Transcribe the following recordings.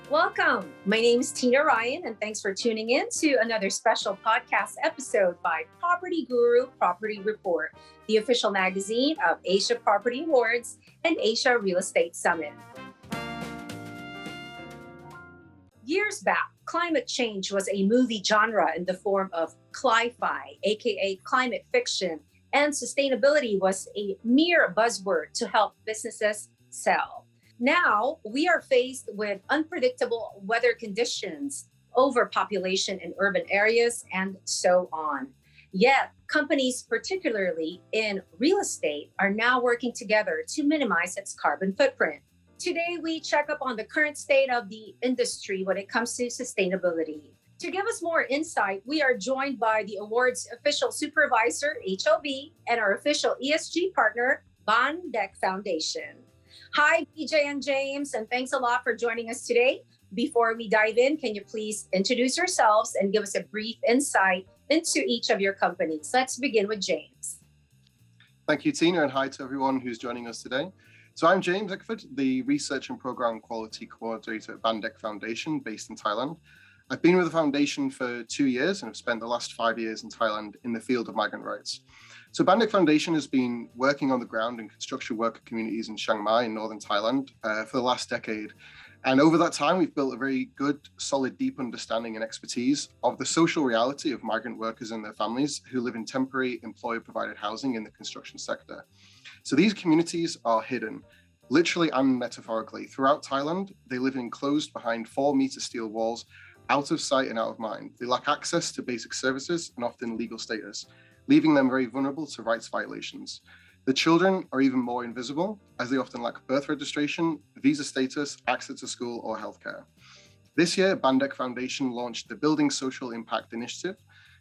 Welcome. My name is Tina Ryan, and thanks for tuning in to another special podcast episode by Property Guru Property Report, the official magazine of Asia Property Awards and Asia Real Estate Summit. Years back, climate change was a movie genre in the form of cli-fi, aka climate fiction, and sustainability was a mere buzzword to help businesses sell. Now, we are faced with unpredictable weather conditions, overpopulation in urban areas, and so on. Yet, companies, particularly in real estate, are now working together to minimize its carbon footprint. Today, we check up on the current state of the industry when it comes to sustainability. To give us more insight, we are joined by the award's official supervisor, HLB, and our official ESG partner, Baan Foundation. Hi, Vijay and James, and thanks a lot for joining us today. Before we dive in, can you please introduce yourselves and give us a brief insight into each of your companies? Let's begin with James. Thank you, Tina, and hi to everyone who's joining us today. So I'm James Eckford, the Research and Program Quality Coordinator at Baan Foundation, based in Thailand. I've been with the foundation for 2 years and have spent the last 5 years in Thailand in the field of migrant rights. So Baan Foundation has been working on the ground in construction worker communities in Chiang Mai in northern Thailand for the last decade. And over that time, we've built a very good, solid, deep understanding and expertise of the social reality of migrant workers and their families who live in temporary employer-provided housing in the construction sector. So these communities are hidden, literally and metaphorically. Throughout Thailand, they live enclosed behind 4-meter steel walls, out of sight and out of mind. They lack access to basic services and often legal status, leaving them very vulnerable to rights violations. The children are even more invisible, as they often lack birth registration, visa status, access to school, or healthcare. This year, Baan Foundation launched the Building Social Impact Initiative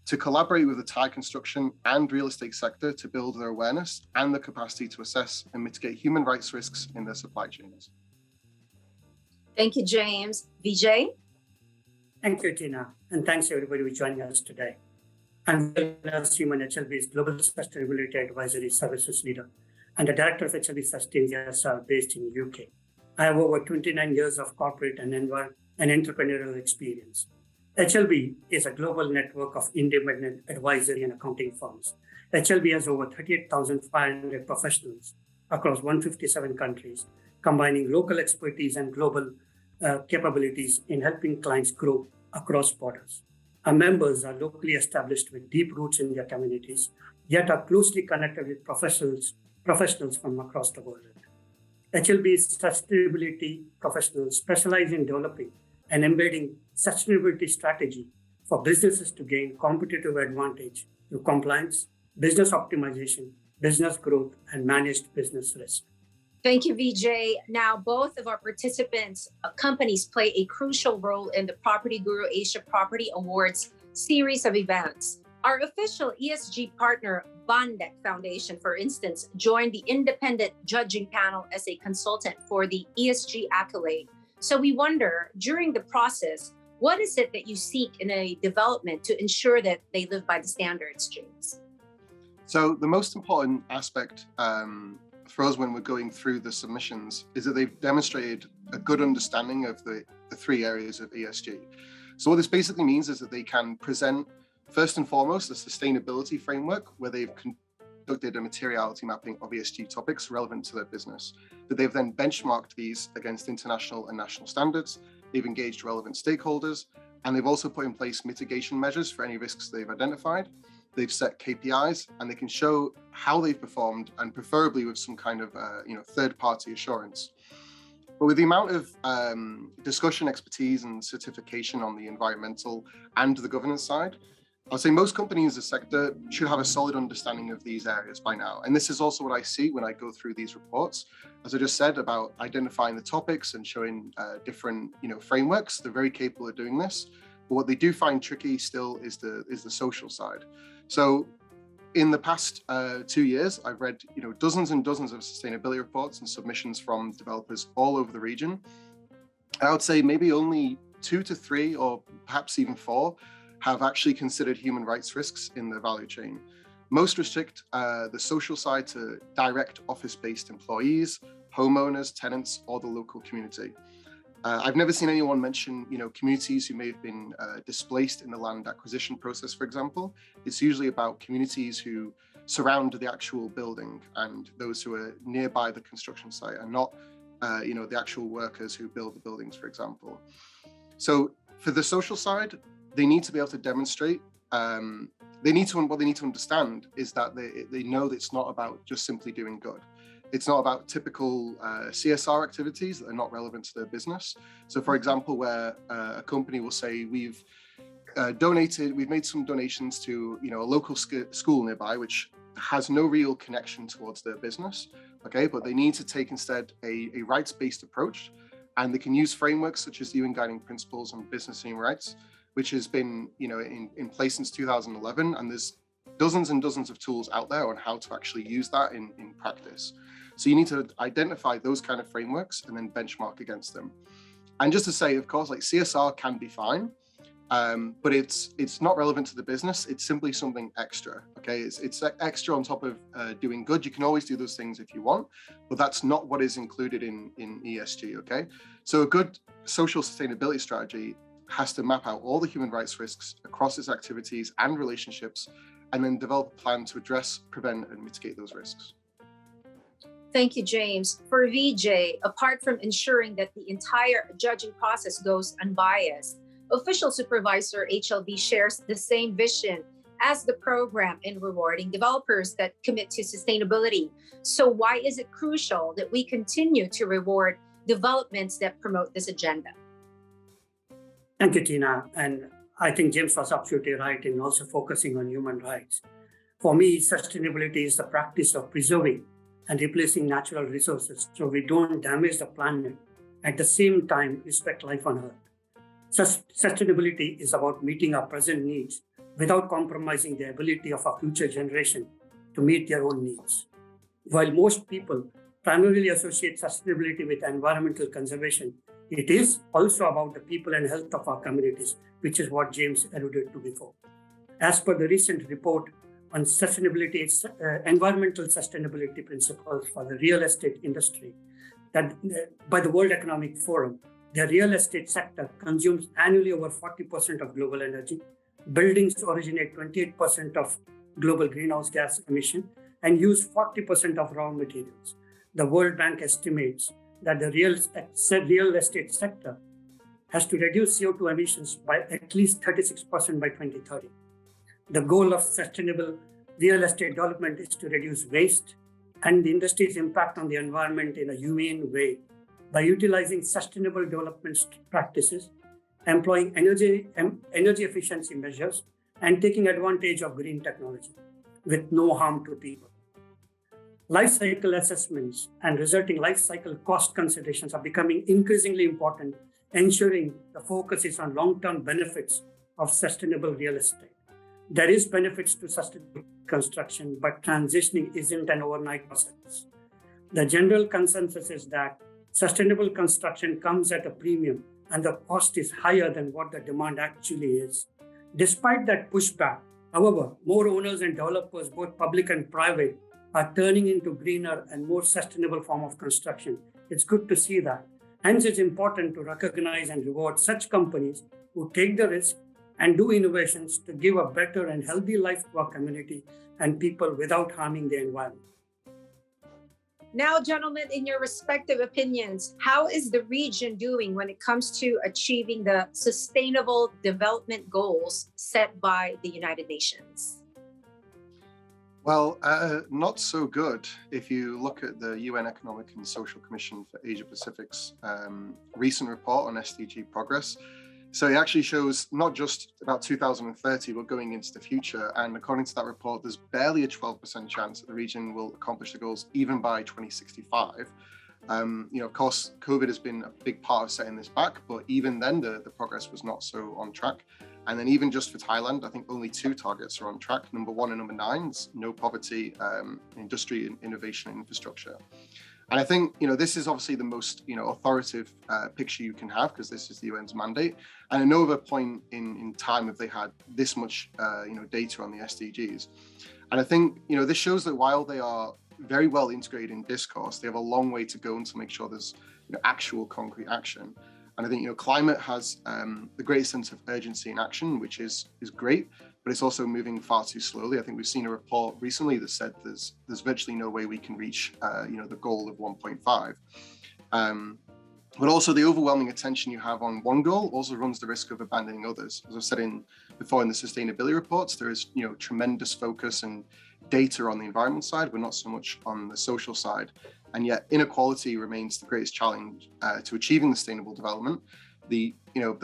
to collaborate with the Thai construction and real estate sector to build their awareness and the capacity to assess and mitigate human rights risks in their supply chains. Thank you, James. Vijay? Thank you, Tina, and thanks everybody for joining us today. I'm LNarasimhan, HLB's Global Sustainability Advisory Services Leader and the Director of HLB Sustainability based in UK. I have over 29 years of corporate and entrepreneurial experience. HLB is a global network of independent advisory and accounting firms. HLB has over 38,500 professionals across 157 countries, combining local expertise and global capabilities in helping clients grow across borders. Our members are locally established with deep roots in their communities, yet are closely connected with professionals from across the world. HLB's sustainability professionals specialize in developing and embedding sustainability strategy for businesses to gain competitive advantage through compliance, business optimization, business growth, and managed business risk. Thank you, Vijay. Now, both of our participants' companies play a crucial role in the Property Guru Asia Property Awards series of events. Our official ESG partner, Baan Foundation, for instance, joined the independent judging panel as a consultant for the ESG accolade. So we wonder, during the process, what is it that you seek in a development to ensure that they live by the standards, James? So the most important aspect for us when we're going through the submissions is that they've demonstrated a good understanding of the 3 areas of ESG. So what this basically means is that they can present, first and foremost, a sustainability framework where they've conducted a materiality mapping of ESG topics relevant to their business. That they've then benchmarked these against international and national standards. They've engaged relevant stakeholders, and they've also put in place mitigation measures for any risks they've identified. They've set KPIs, and they can show how they've performed, and preferably with some kind of third-party assurance. But with the amount of discussion, expertise, and certification on the environmental and the governance side, I'd say most companies in the sector should have a solid understanding of these areas by now. And this is also what I see when I go through these reports. As I just said about identifying the topics and showing different frameworks, they're very capable of doing this. But what they do find tricky still is the social side. So in the past 2 years, I've read dozens and dozens of sustainability reports and submissions from developers all over the region. I would say maybe only 2 to 3 or perhaps even 4 have actually considered human rights risks in the value chain. Most restrict the social side to direct office-based employees, homeowners, tenants, or the local community. I've never seen anyone mention, communities who may have been displaced in the land acquisition process, for example. It's usually about communities who surround the actual building and those who are nearby the construction site, and not, the actual workers who build the buildings, for example. So for the social side, they need to be able to demonstrate. What they need to understand is that they know that it's not about just simply doing good. It's not about typical CSR activities that are not relevant to their business. So, for example, where a company will say, we've made some donations to a local school nearby, which has no real connection towards their business. Okay, but they need to take instead a rights-based approach, and they can use frameworks such as the UN Guiding Principles on Business and Human Rights, which has been in place since 2011, and there's dozens and dozens of tools out there on how to actually use that in practice. So you need to identify those kind of frameworks and then benchmark against them. And just to say, of course, like CSR can be fine, but it's not relevant to the business. It's simply something extra. Okay, it's extra on top of doing good. You can always do those things if you want, but that's not what is included in ESG. Okay, so a good social sustainability strategy has to map out all the human rights risks across its activities and relationships, and then develop a plan to address, prevent, and mitigate those risks. Thank you, James. For Vijay, apart from ensuring that the entire judging process goes unbiased, Official Supervisor HLB shares the same vision as the program in rewarding developers that commit to sustainability. So why is it crucial that we continue to reward developments that promote this agenda? Thank you, Tina. And I think James was absolutely right in also focusing on human rights. For me, sustainability is the practice of preserving and replacing natural resources so we don't damage the planet, at the same time respect life on Earth. Sustainability is about meeting our present needs without compromising the ability of our future generation to meet their own needs. While most people primarily associate sustainability with environmental conservation, it is also about the people and health of our communities, which is what James alluded to before. As per the recent report on sustainability, environmental sustainability principles for the real estate industry, that by the World Economic Forum, the real estate sector consumes annually over 40% of global energy. Buildings originate 28% of global greenhouse gas emission and use 40% of raw materials. The World Bank estimates that the real estate sector has to reduce CO2 emissions by at least 36% by 2030. The goal of sustainable real estate development is to reduce waste and the industry's impact on the environment in a humane way by utilizing sustainable development practices, employing energy efficiency measures, and taking advantage of green technology with no harm to people. Life cycle assessments and resulting life cycle cost considerations are becoming increasingly important, ensuring the focus is on long-term benefits of sustainable real estate. There is benefits to sustainable construction, but transitioning isn't an overnight process. The general consensus is that sustainable construction comes at a premium and the cost is higher than what the demand actually is. Despite that pushback, however, more owners and developers, both public and private, are turning into greener and more sustainable form of construction. It's good to see that. Hence, it's important to recognize and reward such companies who take the risk and do innovations to give a better and healthy life to our community and people without harming the environment. Now, gentlemen, in your respective opinions, how is the region doing when it comes to achieving the sustainable development goals set by the United Nations? Well, not so good. If you look at the UN Economic and Social Commission for Asia Pacific's recent report on SDG progress, so it actually shows not just about 2030, but going into the future. And according to that report, there's barely a 12% chance that the region will accomplish the goals even by 2065. Of course, COVID has been a big part of setting this back, but even then the progress was not so on track. And then even just for Thailand, I think only 2 targets are on track. Number 1 and number 9 is no poverty, industry, innovation, and infrastructure. And I think, this is obviously the most, authoritative picture you can have, because this is the UN's mandate. And at no other point in time have they had this much, data on the SDGs. And I think, this shows that while they are very well integrated in discourse, they have a long way to go to make sure there's actual concrete action. And I think, climate has the greatest sense of urgency and action, which is great, but it's also moving far too slowly. I think we've seen a report recently that said there's virtually no way we can reach, the goal of 1.5. But also the overwhelming attention you have on one goal also runs the risk of abandoning others. As I've said before in the sustainability reports, there is tremendous focus and data on the environmental side, but not so much on the social side. And yet inequality remains the greatest challenge to achieving sustainable development. The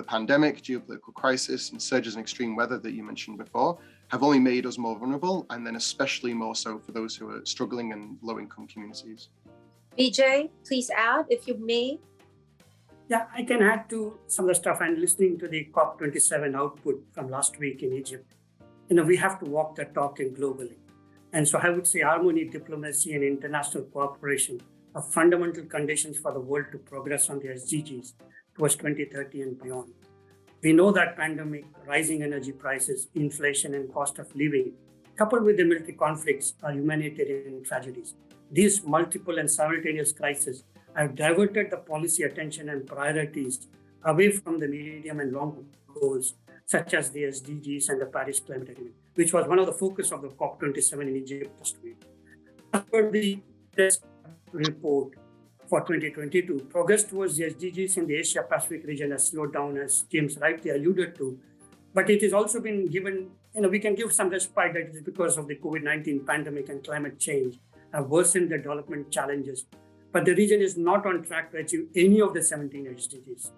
pandemic, geopolitical crisis, and surges in extreme weather that you mentioned before have only made us more vulnerable, and then especially more so for those who are struggling in low-income communities. Vijay, please add if you may. Yeah, I can add to some of the stuff. And listening to the COP27 output from last week in Egypt, we have to walk the talk globally. And so I would say harmony, diplomacy, and international cooperation are fundamental conditions for the world to progress on the SDGs towards 2030 and beyond. We know that pandemic, rising energy prices, inflation, and cost of living, coupled with the military conflicts, are humanitarian tragedies. These multiple and simultaneous crises have diverted the policy attention and priorities away from the medium and long goals, such as the SDGs and the Paris Climate Agreement, which was one of the focus of the COP27 in Egypt last week. As per the test report for 2022, progress towards the SDGs in the Asia-Pacific region has slowed down, as James rightly alluded to. But it has also been given, we can give some respite that it is because of the COVID-19 pandemic and climate change have worsened the development challenges. But the region is not on track to achieve any of the 17 SDGs.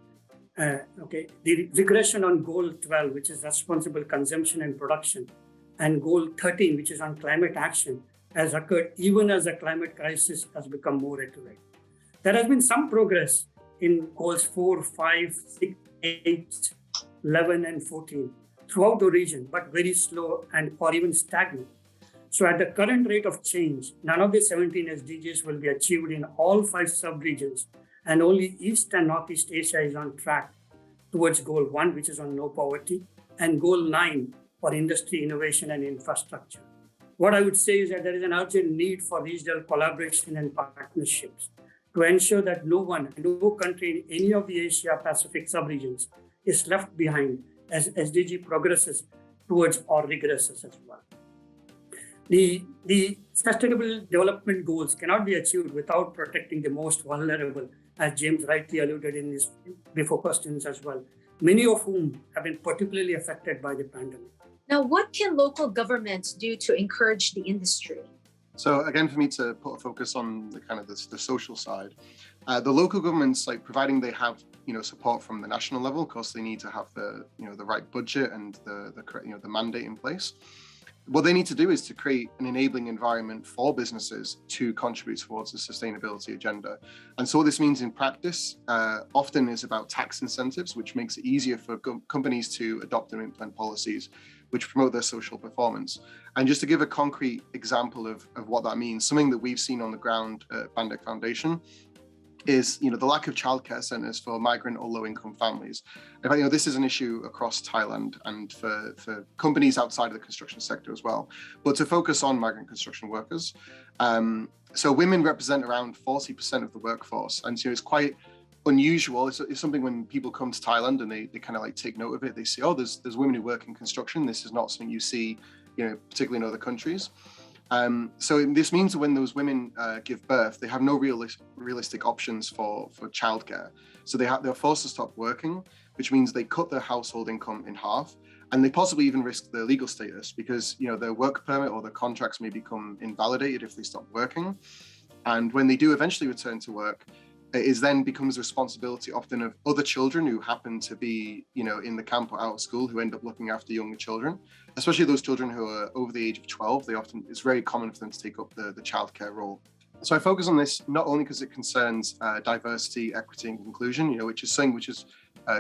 The regression on Goal 12, which is responsible consumption and production, and Goal 13, which is on climate action, has occurred even as the climate crisis has become more acute. There has been some progress in Goals 4, 5, 6, 8, 11, and 14 throughout the region, but very slow or even stagnant. So at the current rate of change, none of the 17 SDGs will be achieved in all 5 sub-regions, and only East and Northeast Asia is on track towards Goal 1, which is on no poverty, and Goal 9 for industry, innovation, and infrastructure. What I would say is that there is an urgent need for regional collaboration and partnerships to ensure that no country in any of the Asia-Pacific sub-regions is left behind as SDG progresses towards or regresses as well. The sustainable development goals cannot be achieved without protecting the most vulnerable, as James rightly alluded in his before questions as well, many of whom have been particularly affected by the pandemic. Now, what can local governments do to encourage the industry? So again, for me to put a focus on the social side, the local governments, providing they have support from the national level, of course they need to have the right budget and the mandate in place. What they need to do is to create an enabling environment for businesses to contribute towards the sustainability agenda. And so what this means in practice often is about tax incentives, which makes it easier for companies to adopt and implement policies which promote their social performance. And just to give a concrete example of what that means, something that we've seen on the ground at Bandek Foundation is the lack of childcare centres for migrant or low-income families. In fact, this is an issue across Thailand and for companies outside of the construction sector as well. But to focus on migrant construction workers, so women represent around 40% of the workforce, and so it's quite unusual. It's something when people come to Thailand and they kind of take note of it. They see, oh, there's women who work in construction. This is not something you see, particularly in other countries. So this means that when those women give birth, they have no realistic options for childcare. So they're forced to stop working, which means they cut their household income in half, and they possibly even risk their legal status because their work permit or their contracts may become invalidated if they stop working. And when they do eventually return to work, it then becomes the responsibility often of other children who happen to be, in the camp or out of school, who end up looking after younger children, especially those children who are over the age of 12. It's very common for them to take up the childcare role. So I focus on this not only because it concerns diversity, equity, and inclusion, which is something which has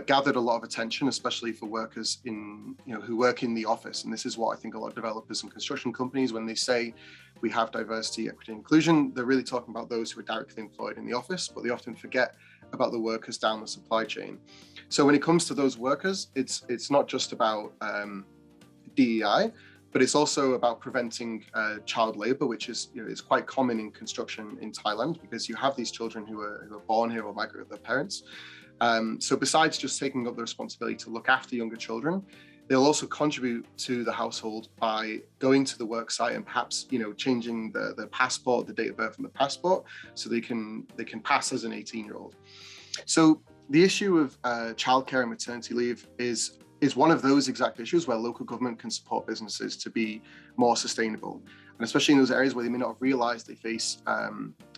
gathered a lot of attention, especially for workers who work in the office. And this is what I think a lot of developers and construction companies, when they say we have diversity, equity, and inclusion, they're really talking about those who are directly employed in the office, but they often forget about the workers down the supply chain. So when it comes to those workers, it's not just about DEI, but it's also about preventing child labor, which is is quite common in construction in Thailand because you have these children who are born here or migrate with their parents. So besides just taking up the responsibility to look after younger children, they'll also contribute to the household by going to the work site and perhaps, changing the passport, the date of birth on the passport, so they can pass as an 18-year-old. So the issue of childcare and maternity leave is one of those exact issues where local government can support businesses to be more sustainable, and especially in those areas where they may not have realized they face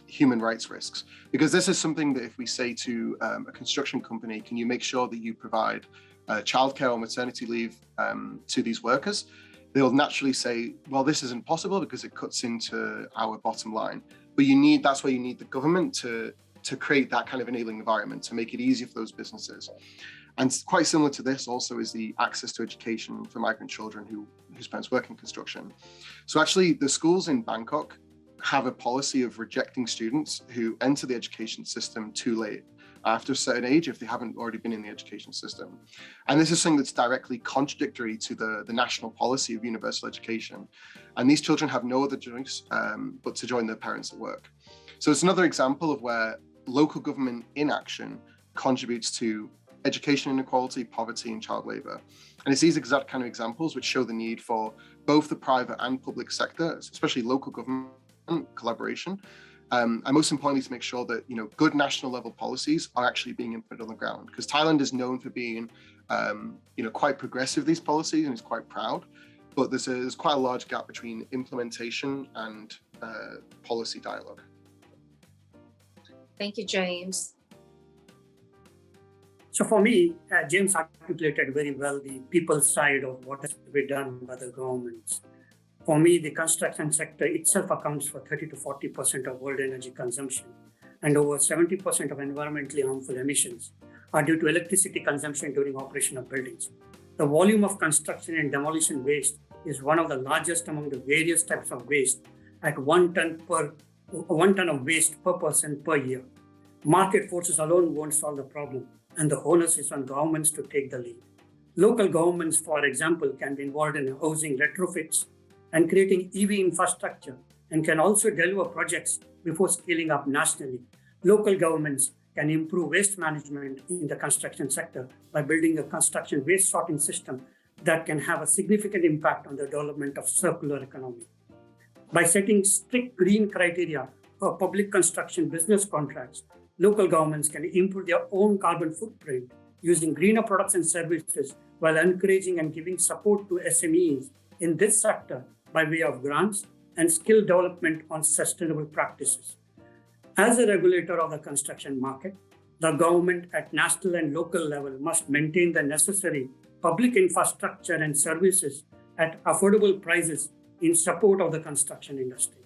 human rights risks. Because this is something that if we say to a construction company, can you make sure that you provide childcare or maternity leave to these workers, they'll naturally say, well, this isn't possible because it cuts into our bottom line. But that's where you need the government to create that kind of enabling environment to make it easier for those businesses. And quite similar to this also is the access to education for migrant children whose parents work in construction. So actually the schools in Bangkok have a policy of rejecting students who enter the education system too late, after a certain age, if they haven't already been in the education system. And this is something that's directly contradictory to the national policy of universal education. And these children have no other choice but to join their parents at work. So it's another example of where local government inaction contributes to education inequality, poverty, and child labor. And it's these exact kind of examples which show the need for both the private and public sector, especially local government collaboration, and most importantly, to make sure that good national level policies are actually being implemented on the ground. Because Thailand is known for being quite progressive, these policies, and is quite proud. But there's quite a large gap between implementation and policy dialogue. Thank you, James. So for me, James articulated very well the people's side of what has to be done by the governments. For me, the construction sector itself accounts for 30 to 40% of world energy consumption, and over 70% of environmentally harmful emissions are due to electricity consumption during operation of buildings. The volume of construction and demolition waste is one of the largest among the various types of waste at 1 ton of waste per person per year. Market forces alone won't solve the problem, and the onus is on governments to take the lead. Local governments, for example, can be involved in housing retrofits and creating EV infrastructure, and can also deliver projects before scaling up nationally. Local governments can improve waste management in the construction sector by building a construction waste sorting system that can have a significant impact on the development of circular economy. By setting strict green criteria for public construction business contracts, local governments can improve their own carbon footprint using greener products and services while encouraging and giving support to SMEs in this sector by way of grants and skill development on sustainable practices. As a regulator of the construction market, the government at national and local level must maintain the necessary public infrastructure and services at affordable prices in support of the construction industry.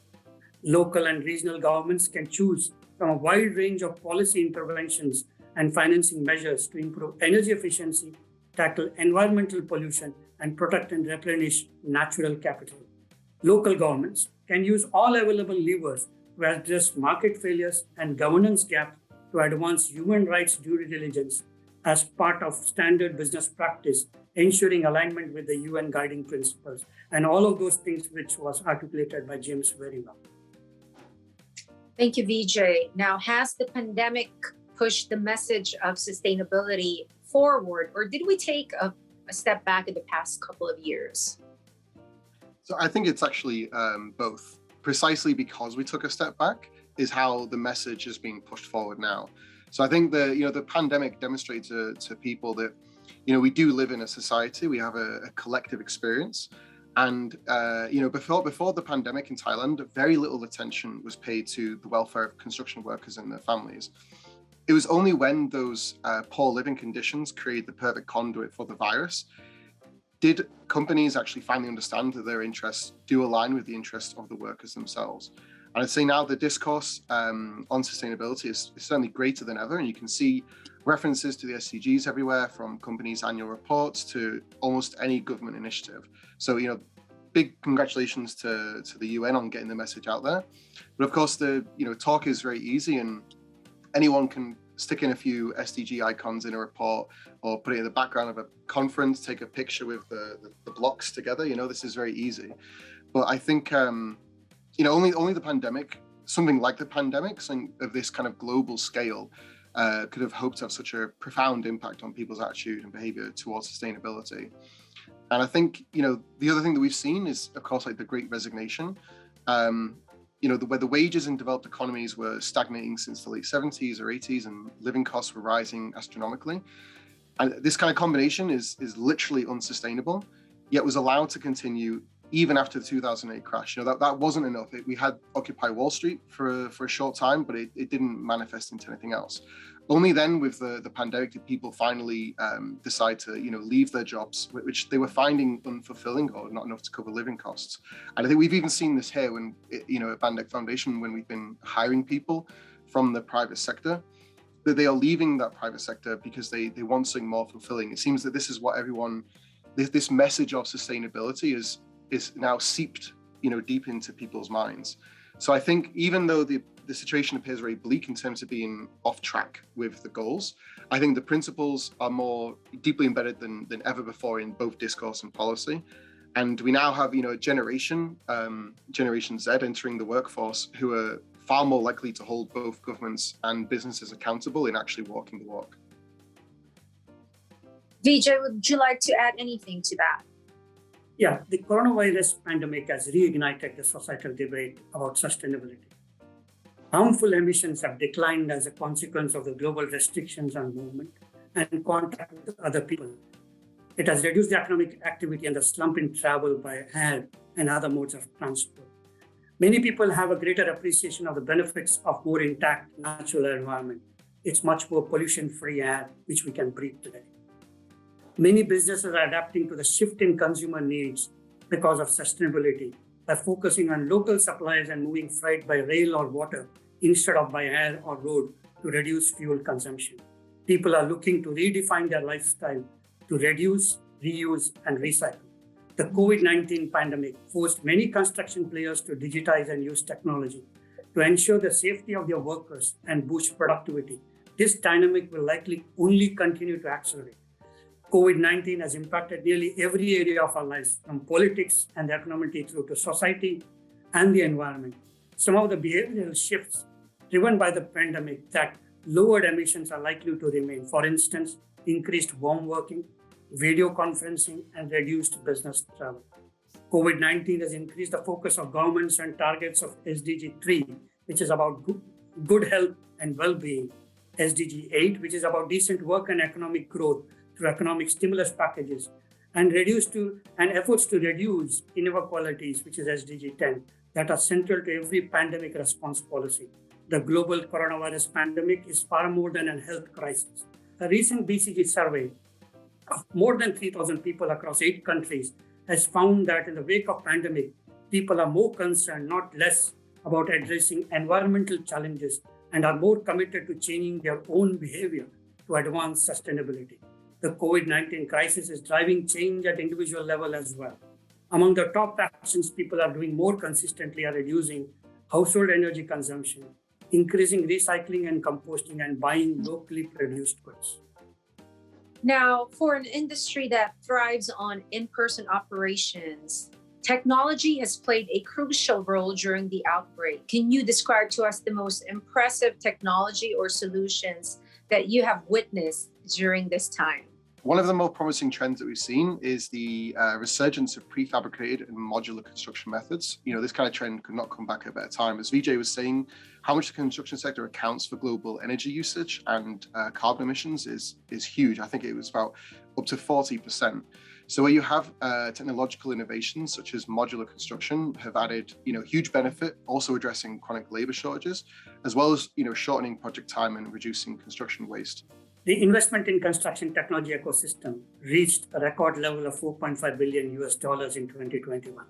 Local and regional governments can choose from a wide range of policy interventions and financing measures to improve energy efficiency, tackle environmental pollution, and protect and replenish natural capital. Local governments can use all available levers to address market failures and governance gaps to advance human rights due diligence as part of standard business practice, ensuring alignment with the UN guiding principles, and all of those things which was articulated by James very well. Thank you, Vijay. Now, has the pandemic pushed the message of sustainability forward, or did we take a step back in the past couple of years? So I think it's actually both. Precisely because we took a step back is how the message is being pushed forward now. So I think the pandemic demonstrates to people that we do live in a society. We have a collective experience. And before the pandemic in Thailand, very little attention was paid to the welfare of construction workers and their families. It was only when those poor living conditions created the perfect conduit for the virus did companies actually finally understand that their interests do align with the interests of the workers themselves. And I'd say now the discourse on sustainability is certainly greater than ever, and you can see references to the SDGs everywhere, from companies' annual reports to almost any government initiative. So, big congratulations to the UN on getting the message out there. But of course, the talk is very easy, and anyone can stick in a few SDG icons in a report or put it in the background of a conference, take a picture with the blocks together. This is very easy. But I think, only the pandemic, something like the pandemic, something of this kind of global scale, could have hoped to have such a profound impact on people's attitude and behavior towards sustainability. And I think, the other thing that we've seen is, of course, like the Great Resignation. Where the wages in developed economies were stagnating since the late 70s or 80s and living costs were rising astronomically. And this kind of combination is literally unsustainable, yet was allowed to continue even after the 2008 crash. That wasn't enough. We had Occupy Wall Street for a short time, but it didn't manifest into anything else. Only then, with the pandemic, did people finally decide to, leave their jobs, which they were finding unfulfilling or not enough to cover living costs. And I think we've even seen this here when, at Bandec Foundation, when we've been hiring people from the private sector, that they are leaving that private sector because they want something more fulfilling. It seems that this is what this message of sustainability is now seeped, deep into people's minds. So I think even though the situation appears very bleak in terms of being off track with the goals, I think the principles are more deeply embedded than ever before in both discourse and policy. And we now have, a Generation Z entering the workforce who are far more likely to hold both governments and businesses accountable in actually walking the walk. Vijay, would you like to add anything to that? Yeah, the coronavirus pandemic has reignited the societal debate about sustainability. Harmful emissions have declined as a consequence of the global restrictions on movement and contact with other people. It has reduced the economic activity and the slump in travel by air and other modes of transport. Many people have a greater appreciation of the benefits of more intact natural environment. It's much more pollution-free air which we can breathe today. Many businesses are adapting to the shift in consumer needs because of sustainability by focusing on local supplies and moving freight by rail or water instead of by air or road to reduce fuel consumption. People are looking to redefine their lifestyle to reduce, reuse, and recycle. The COVID-19 pandemic forced many construction players to digitize and use technology to ensure the safety of their workers and boost productivity. This dynamic will likely only continue to accelerate. COVID-19 has impacted nearly every area of our lives, from politics and the economy through to society and the environment. Some of the behavioral shifts driven by the pandemic that lowered emissions are likely to remain. For instance, increased home working, video conferencing, and reduced business travel. COVID-19 has increased the focus of governments and targets of SDG 3, which is about good health and well-being. SDG 8, which is about decent work and economic growth through economic stimulus packages, and efforts to reduce inequalities, which is SDG 10, that are central to every pandemic response policy. The global coronavirus pandemic is far more than a health crisis. A recent BCG survey of more than 3,000 people across 8 countries has found that in the wake of pandemic, people are more concerned, not less, about addressing environmental challenges and are more committed to changing their own behavior to advance sustainability. The COVID-19 crisis is driving change at individual level as well. Among the top actions people are doing more consistently are reducing household energy consumption, increasing recycling and composting, and buying locally produced goods. Now, for an industry that thrives on in-person operations, technology has played a crucial role during the outbreak. Can you describe to us the most impressive technology or solutions that you have witnessed during this time? One of the more promising trends that we've seen is the resurgence of prefabricated and modular construction methods. This kind of trend could not come back at a better time. As Vijay was saying, how much the construction sector accounts for global energy usage and carbon emissions is huge. I think it was about up to 40%. So where you have technological innovations such as modular construction have added, huge benefit, also addressing chronic labor shortages, as well as, shortening project time and reducing construction waste. The investment in construction technology ecosystem reached a record level of $4.5 billion in 2021,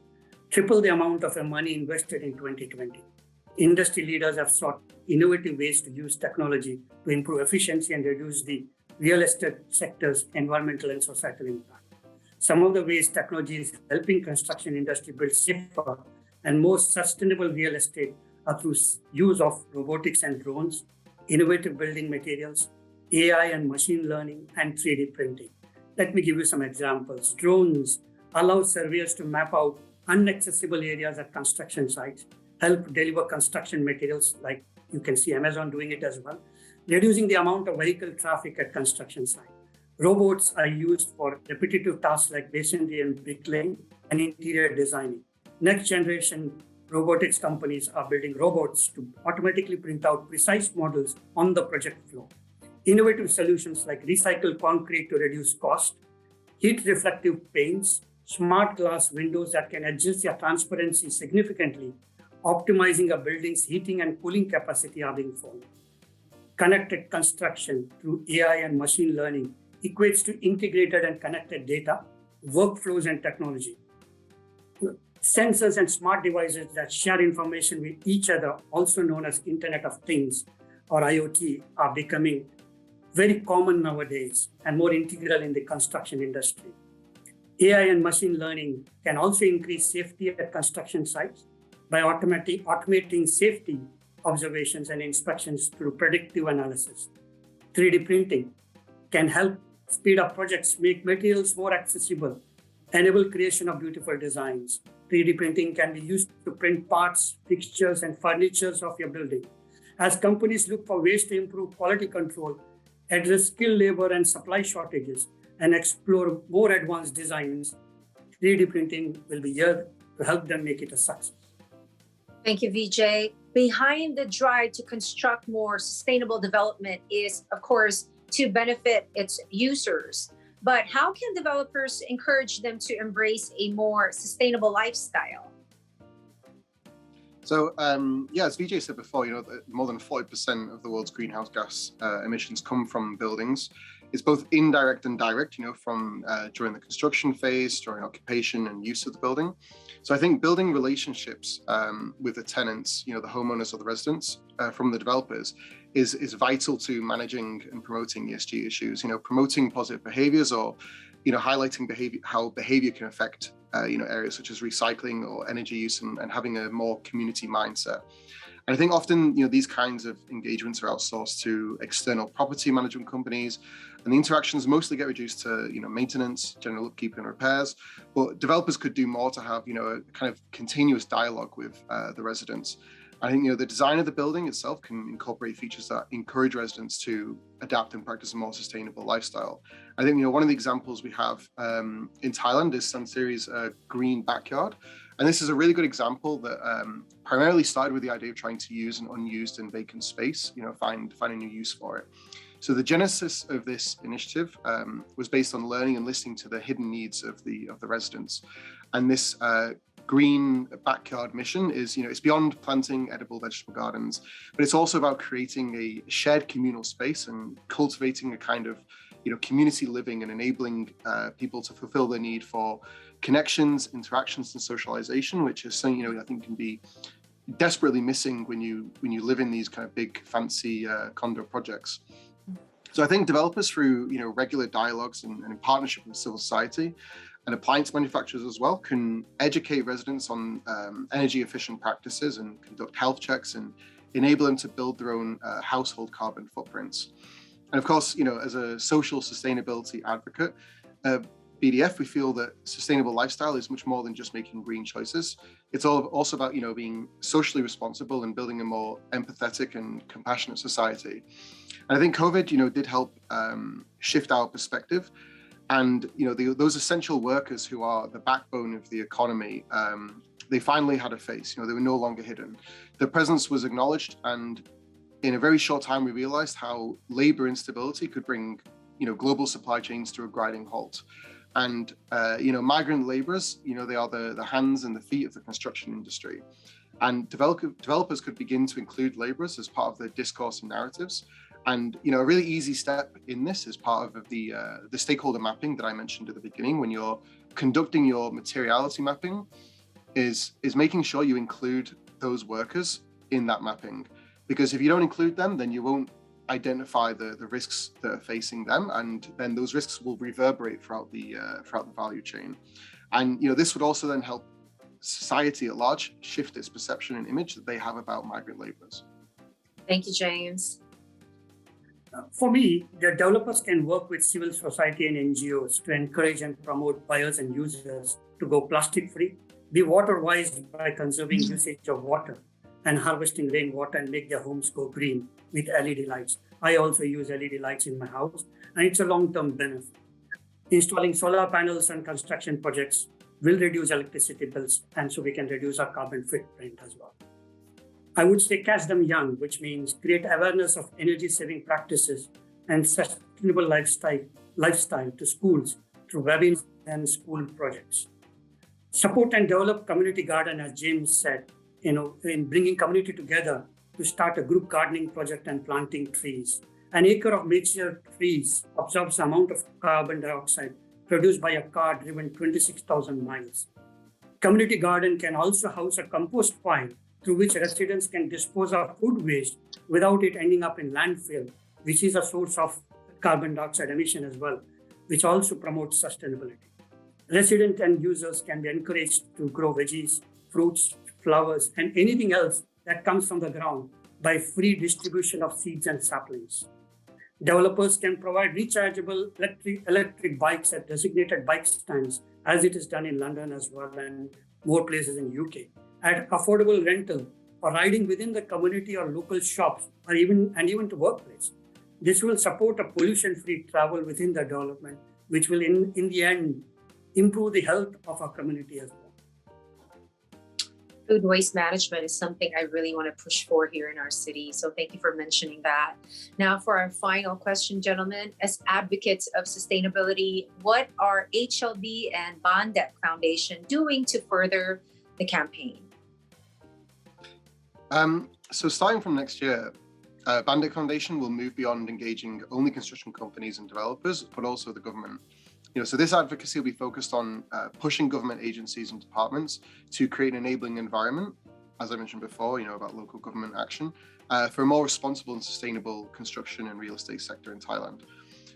triple the amount of money invested in 2020. Industry leaders have sought innovative ways to use technology to improve efficiency and reduce the real estate sector's environmental and societal impact. Some of the ways technology is helping construction industry build safer and more sustainable real estate are through use of robotics and drones, innovative building materials, AI and machine learning, and 3D printing. Let me give you some examples. Drones allow surveyors to map out inaccessible areas at construction sites, help deliver construction materials, like you can see Amazon doing it as well. reducing the amount of vehicle traffic at construction site. Robots are used for repetitive tasks like masonry and bricklaying and interior designing. Next generation robotics companies are building robots to automatically print out precise models on the project floor. Innovative solutions like recycled concrete to reduce cost, heat reflective paints, smart glass windows that can adjust their transparency significantly, optimizing a building's heating and cooling capacity are being found. Connected construction through AI and machine learning equates to integrated and connected data, workflows, and technology. Sensors and smart devices that share information with each other, also known as Internet of Things or IoT, are becoming very common nowadays and more integral in the construction industry. AI and machine learning can also increase safety at construction sites by automating safety observations and inspections through predictive analysis. 3D printing can help speed up projects, make materials more accessible, enable creation of beautiful designs. 3D printing can be used to print parts, fixtures, and furnitures of your building. As companies look for ways to improve quality control, address skilled labor and supply shortages, and explore more advanced designs, 3D printing will be here to help them make it a success. Thank you, Vijay. Behind the drive to construct more sustainable development is, of course, to benefit its users. But how can developers encourage them to embrace a more sustainable lifestyle? So, as Vijay said before, more than 40% of the world's greenhouse gas emissions come from buildings. It's both indirect and direct, from during the construction phase, during occupation and use of the building. So I think building relationships with the tenants, the homeowners or the residents from the developers is vital to managing and promoting ESG issues, promoting positive behaviors or, highlighting how behavior can affect, areas such as recycling or energy use and having a more community mindset. And I think often, these kinds of engagements are outsourced to external property management companies, and the interactions mostly get reduced to, maintenance, general upkeep and repairs. But developers could do more to have, a kind of continuous dialogue with the residents. I think, the design of the building itself can incorporate features that encourage residents to adapt and practice a more sustainable lifestyle. I think, one of the examples we have in Thailand is Sansiri's green backyard. And this is a really good example that primarily started with the idea of trying to use an unused and vacant space, find a new use for it. So the genesis of this initiative was based on learning and listening to the hidden needs of the residents. And this green backyard mission is, it's beyond planting edible vegetable gardens, but it's also about creating a shared communal space and cultivating a kind of, community living and enabling people to fulfill their need for connections, interactions, and socialization, which is something, I think can be desperately missing when you live in these kind of big, fancy condo projects. So I think developers through, regular dialogues and in partnership with civil society and appliance manufacturers as well can educate residents on energy efficient practices and conduct health checks and enable them to build their own household carbon footprints. And of course, as a social sustainability advocate, BDF, we feel that sustainable lifestyle is much more than just making green choices. It's also about, being socially responsible and building a more empathetic and compassionate society. And I think COVID, did help shift our perspective. And, those essential workers who are the backbone of the economy, they finally had a face, they were no longer hidden. Their presence was acknowledged, and in a very short time, we realized how labor instability could bring, global supply chains to a grinding halt. And, migrant laborers, they are the hands and the feet of the construction industry. And developers could begin to include laborers as part of their discourse and narratives. And, a really easy step in this is part of the stakeholder mapping that I mentioned at the beginning. When you're conducting your materiality mapping, is making sure you include those workers in that mapping. Because if you don't include them, then you won't identify the risks that are facing them, and then those risks will reverberate throughout the value chain. And this would also then help society at large shift its perception and image that they have about migrant laborers. Thank you, James. For me, the developers can work with civil society and NGOs to encourage and promote buyers and users to go plastic free, be water wise by conserving usage of water and harvesting rainwater, and make their homes go green with LED lights. I also use LED lights in my house, and it's a long-term benefit. Installing solar panels on construction projects will reduce electricity bills, and so we can reduce our carbon footprint as well. I would say catch them young, which means create awareness of energy-saving practices and sustainable lifestyle to schools through webinars and school projects. Support and develop community garden, as James said, in bringing community together to start a group gardening project and planting trees. An acre of mature trees absorbs the amount of carbon dioxide produced by a car driven 26,000 miles. Community garden can also house a compost pile through which residents can dispose of food waste without it ending up in landfill, which is a source of carbon dioxide emission as well, which also promotes sustainability. Residents and users can be encouraged to grow veggies, fruits, flowers, and anything else that comes from the ground by free distribution of seeds and saplings. Developers can provide rechargeable electric bikes at designated bike stands, as it is done in London as well and more places in UK, at affordable rental or riding within the community or local shops or even to workplace. This will support a pollution-free travel within the development, which will in the end improve the health of our community as well. Food waste management is something I really want to push for here in our city. So thank you for mentioning that. Now for our final question, gentlemen, as advocates of sustainability, what are HLB and Baan Foundation doing to further the campaign? So starting from next year, Baan Foundation will move beyond engaging only construction companies and developers, but also the government. So this advocacy will be focused on pushing government agencies and departments to create an enabling environment, as I mentioned before, about local government action for a more responsible and sustainable construction and real estate sector in Thailand.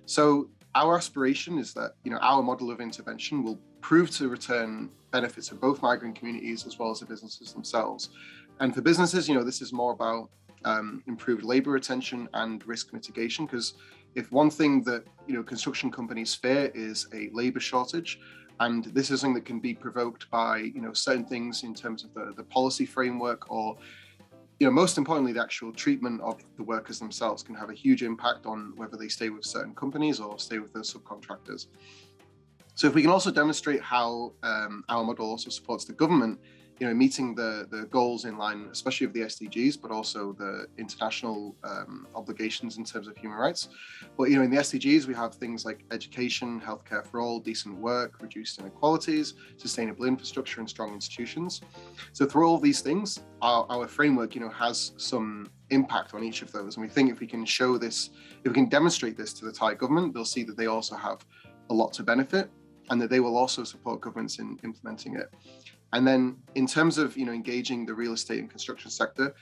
So our aspiration is that, our model of intervention will prove to return benefits for both migrant communities as well as the businesses themselves. And for businesses, this is more about improved labor retention and risk mitigation, because if one thing that construction companies fear is a labor shortage, and this is something that can be provoked by certain things in terms of the policy framework, or most importantly the actual treatment of the workers themselves can have a huge impact on whether they stay with certain companies or stay with their subcontractors. So if we can also demonstrate how our model also supports the government meeting the goals in line, especially of the SDGs, but also the international obligations in terms of human rights. But in the SDGs, we have things like education, healthcare for all, decent work, reduced inequalities, sustainable infrastructure, and strong institutions. So through all these things, our framework, has some impact on each of those. And we think if we can show this, if we can demonstrate this to the Thai government, they'll see that they also have a lot to benefit, and that they will also support governments in implementing it. And then in terms of engaging the real estate and construction sector,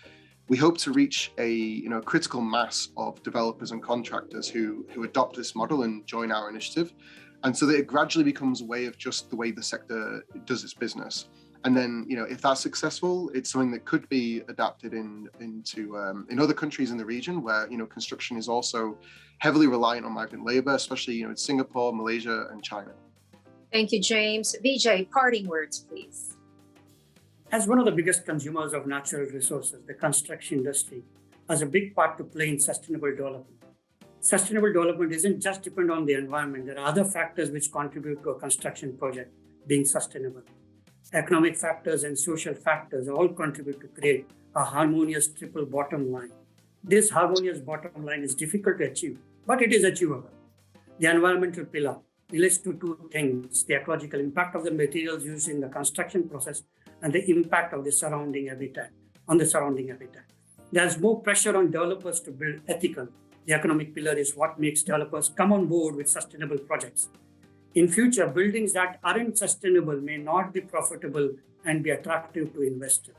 we hope to reach a critical mass of developers and contractors who adopt this model and join our initiative, and so that it gradually becomes a way of just the way the sector does its business. And then if that's successful, it's something that could be adapted into other countries in the region where construction is also heavily reliant on migrant labor, especially in Singapore, Malaysia, and China. Thank you, James. Vijay, parting words, please. As one of the biggest consumers of natural resources, the construction industry has a big part to play in sustainable development. Sustainable development isn't just dependent on the environment. There are other factors which contribute to a construction project being sustainable. Economic factors and social factors all contribute to create a harmonious triple bottom line. This harmonious bottom line is difficult to achieve, but it is achievable. The environmental pillar relates to two things: the ecological impact of the materials used in the construction process and the impact of the surrounding habitat on the surrounding habitat. There's more pressure on developers to build ethical. The economic pillar is what makes developers come on board with sustainable projects. In future, buildings that aren't sustainable may not be profitable and be attractive to investors.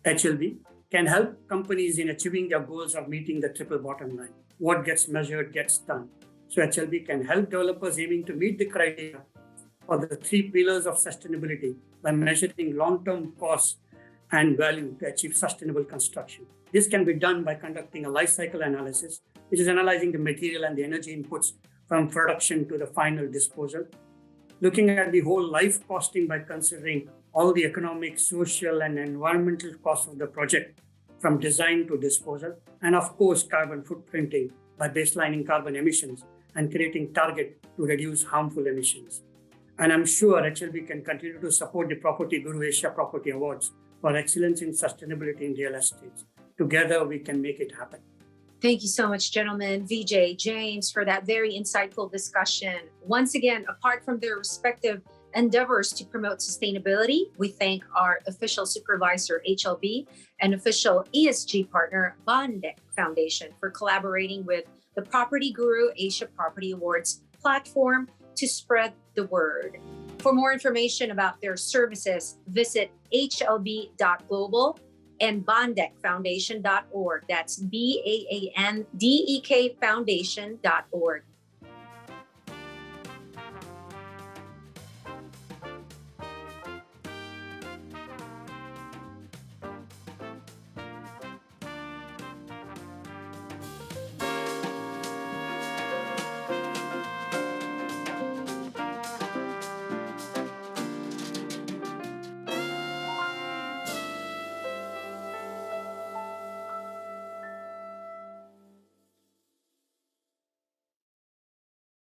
HLB can help companies in achieving their goals of meeting the triple bottom line. What gets measured gets done. So HLB can help developers aiming to meet the criteria for the three pillars of sustainability by measuring long-term costs and value to achieve sustainable construction. This can be done by conducting a life cycle analysis, which is analyzing the material and the energy inputs from production to the final disposal. Looking at the whole life costing by considering all the economic, social, and environmental costs of the project from design to disposal, and of course, carbon footprinting by baselining carbon emissions and creating target to reduce harmful emissions. And I'm sure HLB can continue to support the PropertyGuru Asia Property Awards for excellence in sustainability in real estate. Together, we can make it happen. Thank you so much, gentlemen, Vijay, James, for that very insightful discussion. Once again, apart from their respective endeavors to promote sustainability, we thank our official supervisor, HLB, and official ESG partner, Baan Foundation, for collaborating with the PropertyGuru Asia Property Awards platform to spread the word. For more information about their services, visit hlb.global and baandekfoundation.org. That's BAANDEK Foundation.org.